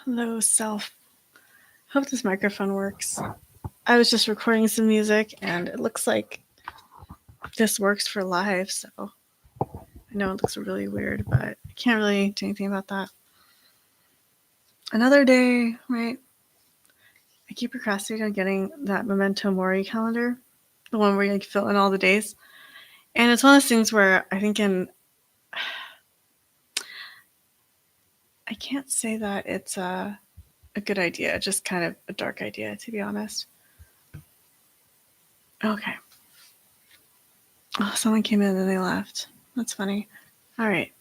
Hello, self. Hope this microphone works. I was just recording some music and it looks like this works for live, so I know it looks really weird, but I can't really do anything about that. Another day, right? I keep procrastinating on getting that Memento Mori calendar, the one where you fill in all the days. And it's one of those things where I think I can't say that it's a good idea, just kind of a dark idea, to be honest. Okay. Oh, someone came in and they left. That's funny. All right.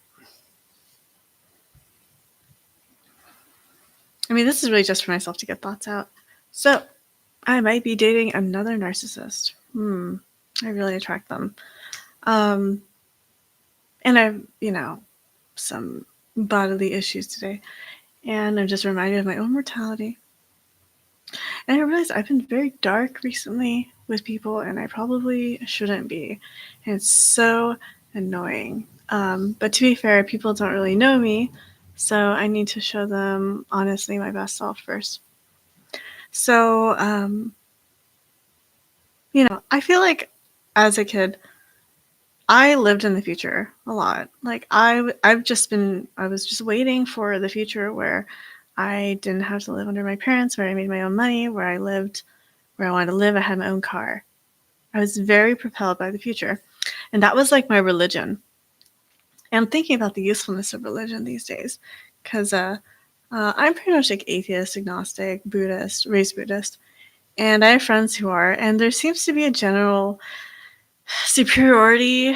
I mean, this is really just for myself to get thoughts out. So, I might be dating another narcissist. I really attract them. And I've, some bodily issues today. And I'm just reminded of my own mortality. And I realized I've been very dark recently with people, and I probably shouldn't be. And it's so annoying. But to be fair, people don't really know me, so I need to show them, honestly, my best self first. So, I feel like as a kid, I lived in the future a lot. Like I was just waiting for the future where I didn't have to live under my parents, where I made my own money, where I lived where I wanted to live. I had my own car. I was very propelled by the future. And that was like my religion. And I'm thinking about the usefulness of religion these days because I'm pretty much like atheist, agnostic, Buddhist, raised Buddhist. And I have friends who are, and there seems to be a general superiority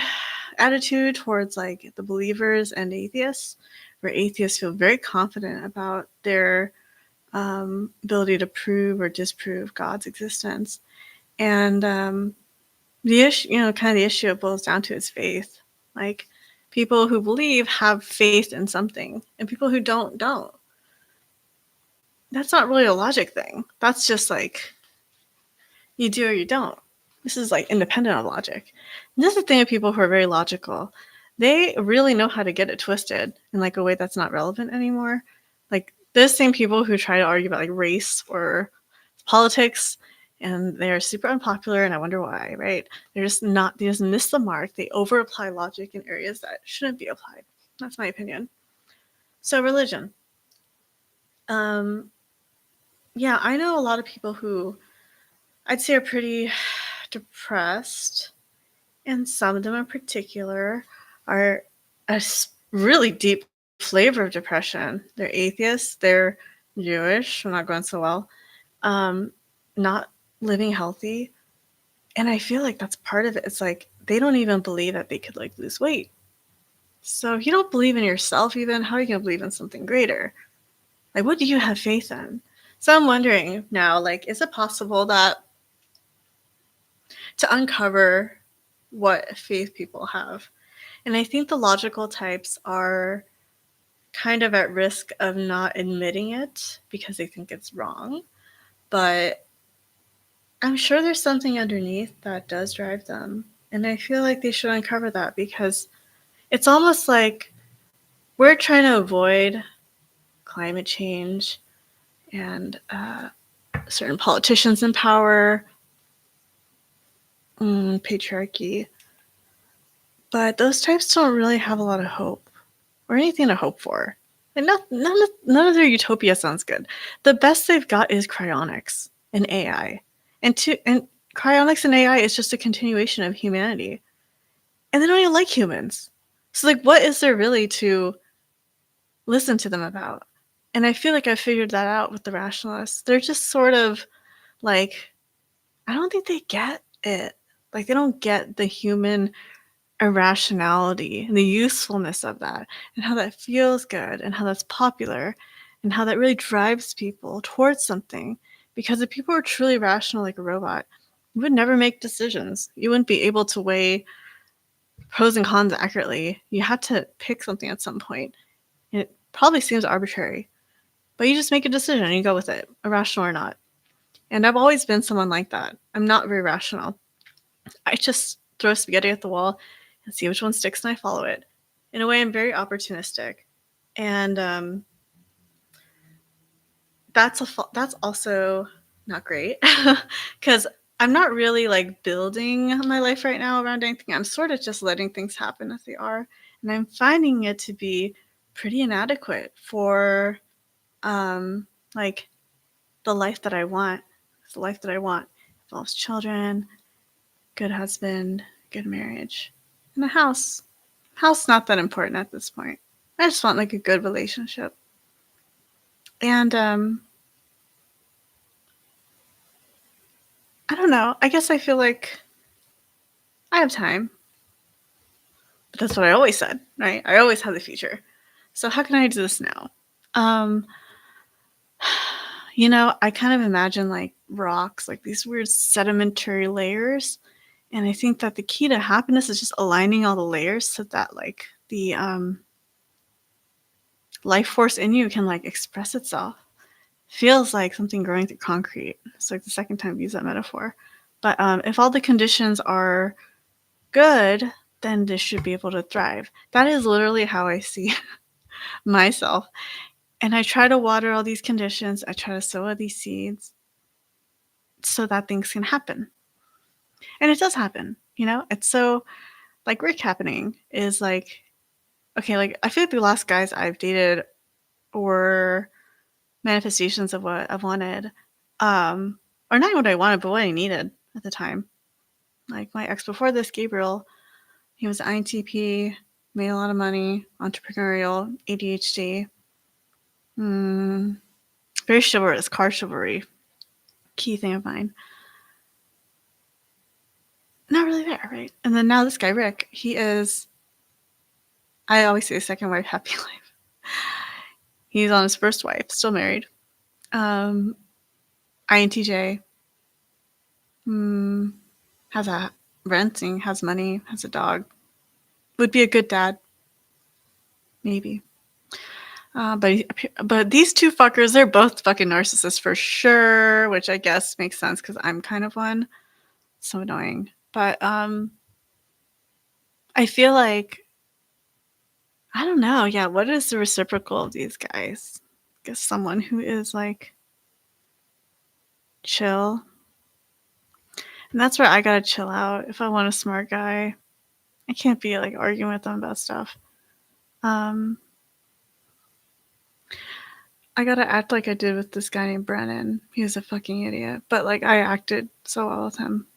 attitude towards like the believers and atheists, where atheists feel very confident about their ability to prove or disprove God's existence. And the issue, kind of the issue it boils down to is faith. Like people who believe have faith in something, and people who don't. That's not really a logic thing. That's just like you do or you don't. This is like independent of logic. And this is the thing with people who are very logical. They really know how to get it twisted in like a way that's not relevant anymore. Like those same people who try to argue about like race or politics, and they're super unpopular, and I wonder why, right? They just miss the mark. They over apply logic in areas that shouldn't be applied. That's my opinion. So religion. Yeah, I know a lot of people who I'd say are pretty depressed, and some of them in particular are a really deep flavor of depression. They're atheists, they're Jewish, not going so well, not living healthy. And I feel like that's part of it. It's like they don't even believe that they could like lose weight. So if you don't believe in yourself, even, how are you going to believe in something greater? Like, what do you have faith in? So I'm wondering now, like, is it possible that to uncover what faith people have? And I think the logical types are kind of at risk of not admitting it because they think it's wrong. But I'm sure there's something underneath that does drive them. And I feel like they should uncover that because it's almost like we're trying to avoid climate change and certain politicians in power, patriarchy. But those types don't really have a lot of hope or anything to hope for. And none of their utopia sounds good. The best they've got is cryonics and AI. And cryonics and AI is just a continuation of humanity. And they don't even like humans. So like what is there really to listen to them about? And I feel like I figured that out with the rationalists. They're just sort of like, I don't think they get it. Like they don't get the human irrationality and the usefulness of that and how that feels good and how that's popular and how that really drives people towards something. Because if people were truly rational like a robot, you would never make decisions. You wouldn't be able to weigh pros and cons accurately. You had to pick something at some point. And it probably seems arbitrary, but you just make a decision and you go with it, irrational or not. And I've always been someone like that. I'm not very rational. I just throw spaghetti at the wall and see which one sticks and I follow it. In a way, I'm very opportunistic. And that's also not great because I'm not really like building my life right now around anything. I'm sort of just letting things happen as they are, and I'm finding it to be pretty inadequate for like the life that I want. The life that I want involves children, good husband, good marriage, and a house. House not that important at this point. I just want like a good relationship. And I don't know. I guess I feel like I have time. But that's what I always said, right? I always have the future. So how can I do this now? Um I kind of imagine like rocks, like these weird sedimentary layers. And I think that the key to happiness is just aligning all the layers so that like the life force in you can like express itself. Feels like something growing through concrete. It's like the second time I've used that metaphor. But if all the conditions are good, then this should be able to thrive. That is literally how I see myself. And I try to water all these conditions. I try to sow all these seeds so that things can happen. And it does happen, It's so like Rick happening is like, okay, like I feel like the last guys I've dated were manifestations of what I've wanted. Or not what I wanted, but what I needed at the time. Like my ex before this, Gabriel, he was INTP, made a lot of money, entrepreneurial, ADHD. Very chivalrous, car chivalry, key thing of mine. Not really there, right? And then now this guy, Rick, he is, I always say second wife, happy life. He's on his first wife, still married. INTJ. Has a renting, has money, has a dog. Would be a good dad. Maybe. But these two fuckers, they're both fucking narcissists for sure, which I guess makes sense because I'm kind of one. So annoying. But I feel like, I don't know. Yeah, what is the reciprocal of these guys? I guess someone who is like chill. And that's where I gotta chill out. If I want a smart guy, I can't be like arguing with them about stuff. I gotta act like I did with this guy named Brennan. He was a fucking idiot. But like I acted so well with him.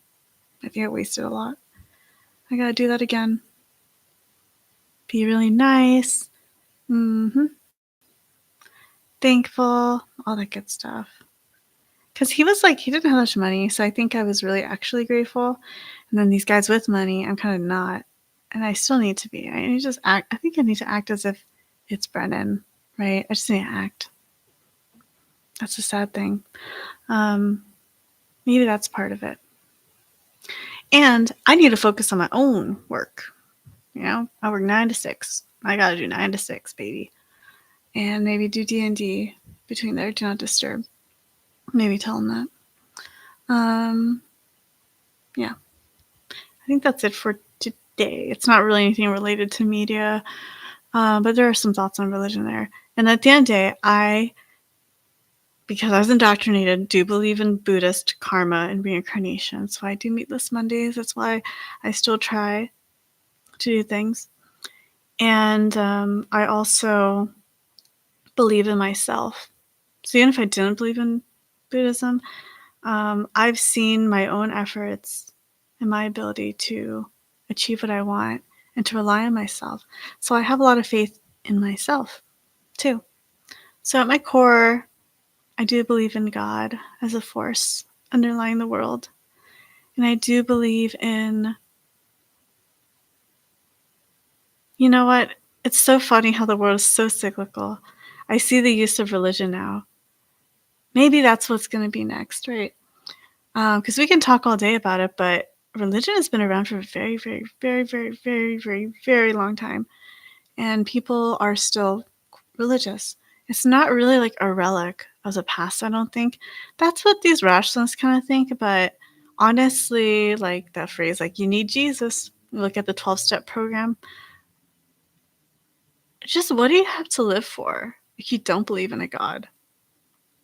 I think I wasted a lot. I gotta do that again. Be really nice. Thankful. All that good stuff. Because he was like, he didn't have much money. So I think I was really actually grateful. And then these guys with money, I'm kind of not. And I still need to be. I need to just act. I think I need to act as if it's Brennan, right? I just need to act. That's a sad thing. Maybe that's part of it. And I need to focus on my own work. I work 9 to 6. I gotta do 9 to 6, baby. And maybe do D&D between there. Do not disturb. Maybe tell them that. Yeah. I think that's it for today. It's not really anything related to media, but there are some thoughts on religion there. And at the end of the day, because I was indoctrinated, do believe in Buddhist karma and reincarnation. So I do meatless Mondays. That's why I still try to do things. And I also believe in myself. So even if I didn't believe in Buddhism, I've seen my own efforts and my ability to achieve what I want and to rely on myself. So I have a lot of faith in myself too. So at my core, I do believe in God as a force underlying the world. And I do believe in, you know what? It's so funny how the world is so cyclical. I see the use of religion now. Maybe that's what's going to be next, right? Because we can talk all day about it, but religion has been around for a very, very, very, very, very, very, very long time. And people are still religious. It's not really like a relic of the past, I don't think. That's what these rationalists kind of think. But honestly, like that phrase, like you need Jesus. Look at the 12-step program. Just what do you have to live for if you don't believe in a God?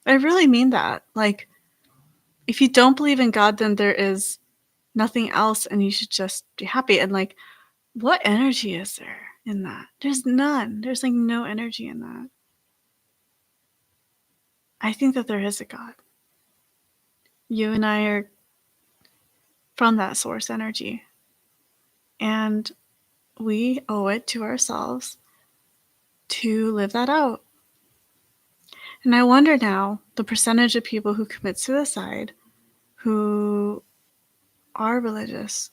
I really mean that. Like, if you don't believe in God, then there is nothing else, and you should just be happy. And like, what energy is there in that? There's none. There's like no energy in that. I think that there is a God. You and I are from that source energy. And we owe it to ourselves to live that out. And I wonder now the percentage of people who commit suicide who are religious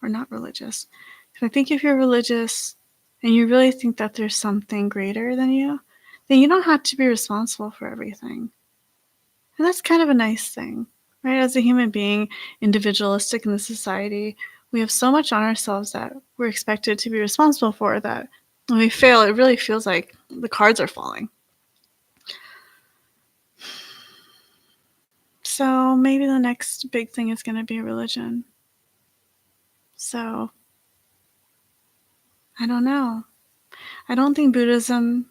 or not religious. Because I think if you're religious and you really think that there's something greater than you, then you don't have to be responsible for everything. And that's kind of a nice thing, right? As a human being, individualistic in the society, we have so much on ourselves that we're expected to be responsible for that when we fail, it really feels like the cards are falling. So maybe the next big thing is going to be religion. So I don't know. I don't think Buddhism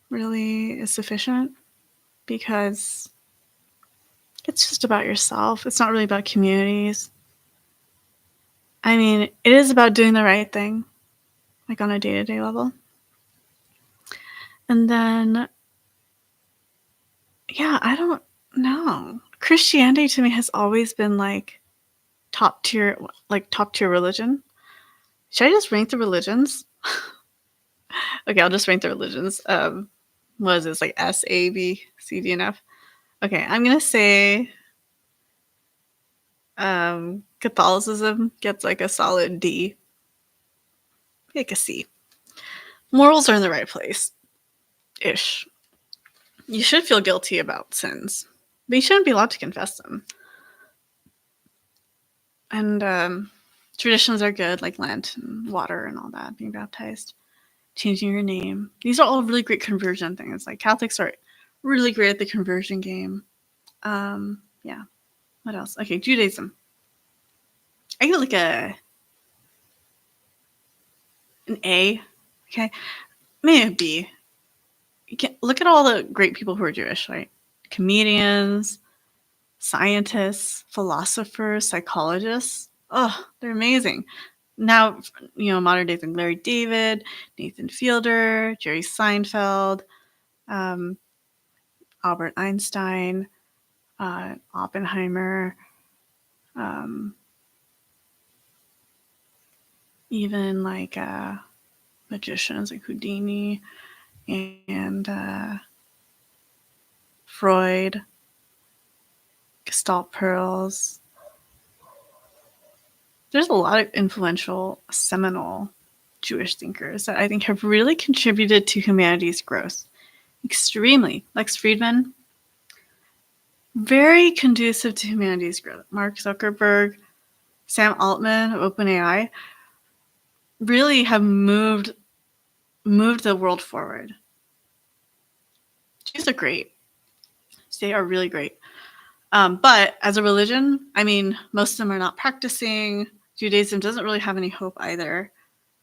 really is sufficient because it's just about yourself. It's not really about communities. I mean, it is about doing the right thing, like on a day-to-day level. And then, yeah, I don't know. Christianity to me has always been like top tier religion. Should I just rank the religions? Okay, I'll just rank the religions. What is this, like S, A, B, C, D, and F? Okay, I'm gonna say Catholicism gets like a solid D. Like a C. Morals are in the right place. Ish. You should feel guilty about sins, but you shouldn't be allowed to confess them. And traditions are good, like Lent and water and all that, being baptized, changing your name. These are all really great conversion things. Like Catholics are really great at the conversion game. Yeah. What else? Okay, Judaism. I get like an A. Okay, maybe a B. You can look at all the great people who are Jewish, right? Comedians, scientists, philosophers, psychologists. Oh, they're amazing. Now, modern days like Larry David, Nathan Fielder, Jerry Seinfeld, Albert Einstein, Oppenheimer, even like magicians like Houdini and Freud, Gestalt pearls. There's a lot of influential, seminal Jewish thinkers that I think have really contributed to humanity's growth. Extremely. Lex Friedman, very conducive to humanity's growth. Mark Zuckerberg, Sam Altman of OpenAI really have moved the world forward. Jews are great. They are really great. But as a religion, I mean, most of them are not practicing. Judaism doesn't really have any hope either.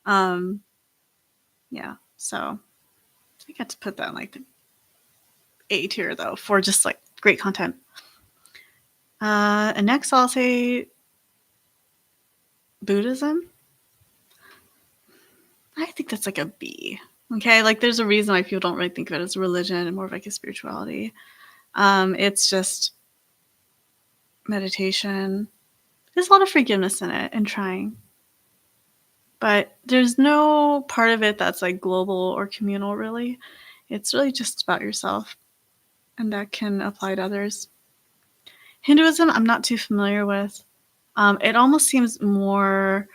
Yeah, so I got to put that in like the A tier though for just like great content. And next I'll say Buddhism. I think that's like a B. Okay, like there's a reason why people don't really think of it as a religion and more of like a spirituality. It's just meditation. There's a lot of forgiveness in it and trying. But there's no part of it that's like global or communal, really. It's really just about yourself, and that can apply to others. Hinduism, I'm not too familiar with. It almost seems more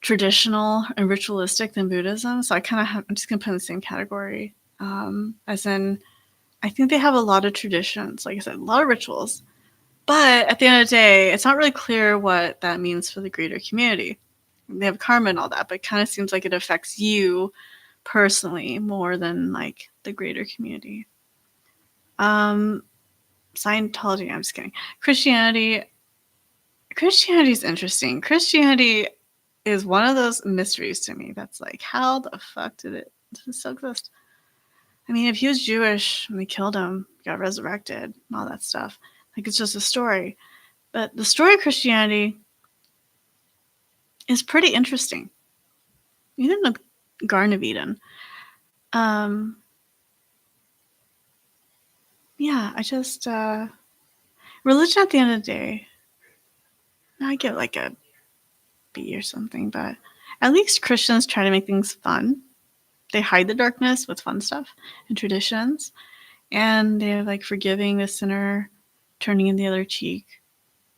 traditional and ritualistic than Buddhism, so I'm just gonna put in the same category. As in, I think they have a lot of traditions, like I said, a lot of rituals. But at the end of the day, it's not really clear what that means for the greater community. They have karma and all that, but it kind of seems like it affects you personally more than like the greater community. Scientology, I'm just kidding. Christianity is interesting. Christianity is one of those mysteries to me that's like, how the fuck did it still exist? I mean, if he was Jewish and they killed him, got resurrected, all that stuff, like it's just a story. But the story of Christianity is pretty interesting. Even the Garden of Eden. Yeah, I just religion at the end of the day, I give like a B or something, but at least Christians try to make things fun. They hide the darkness with fun stuff and traditions, and they're like forgiving the sinner, turning in the other cheek.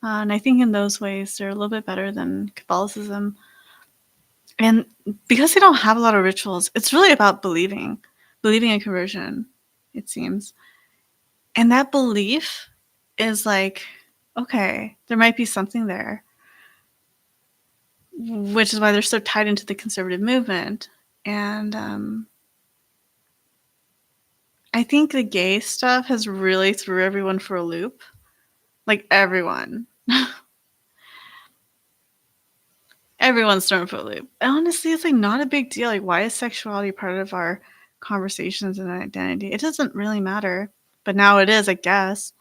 And I think in those ways they're a little bit better than Catholicism. And because they don't have a lot of rituals, it's really about believing in conversion, it seems. And that belief is like, okay, there might be something there, which is why they're so tied into the conservative movement. And I think the gay stuff has really threw everyone for a loop. Like everyone. Everyone's thrown for a loop. And honestly, it's like not a big deal. Like, why is sexuality part of our conversations and identity? It doesn't really matter. But now it is, I guess.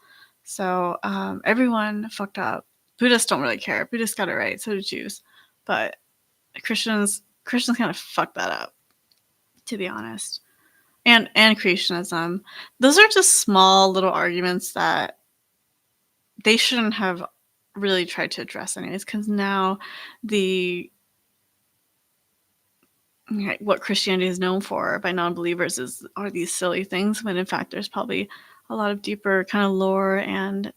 So everyone fucked up. Buddhists don't really care. Buddhists got it right. So do Jews. But Christians kind of fucked that up, to be honest. And creationism. Those are just small little arguments that they shouldn't have really tried to address anyways, because now what Christianity is known for by non-believers are these silly things, when in fact there's probably a lot of deeper kind of lore and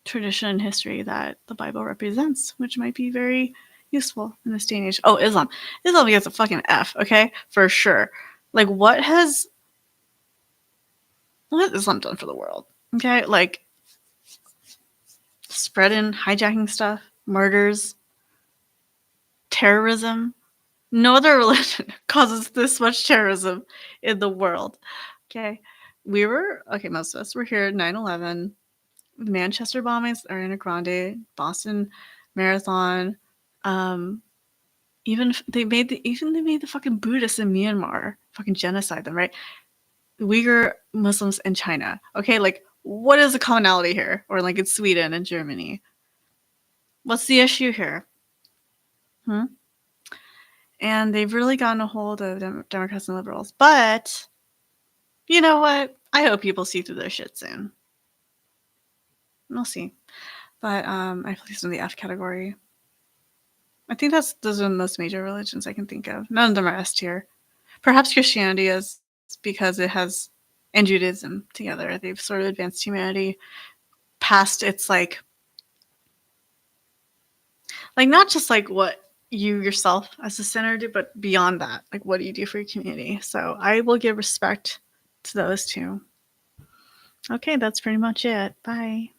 tradition and history that the Bible represents, which might be very useful in this day and age. Oh, Islam gets a fucking F, okay, for sure. Like, what has Islam done for the world? Okay, like spreading, hijacking stuff, murders, terrorism. No other religion causes this much terrorism in the world. Okay. Most of us were here at 9/11, Manchester bombings, Ariana Grande, Boston Marathon. Even they made the fucking Buddhists in Myanmar fucking genocide them, right? Uyghur Muslims in China. Okay, like what is the commonality here? Or like in Sweden and Germany. What's the issue here? And they've really gotten a hold of Democrats and liberals. But you know what? I hope people see through their shit soon. We'll see. But I placed in the F category. I think those are the most major religions I can think of. None of them are S tier. Perhaps Christianity is, because it has, and Judaism together. They've sort of advanced humanity past its like not just like what you yourself as a sinner do, but beyond that, like what do you do for your community? So I will give respect to those two. Okay, that's pretty much it. Bye.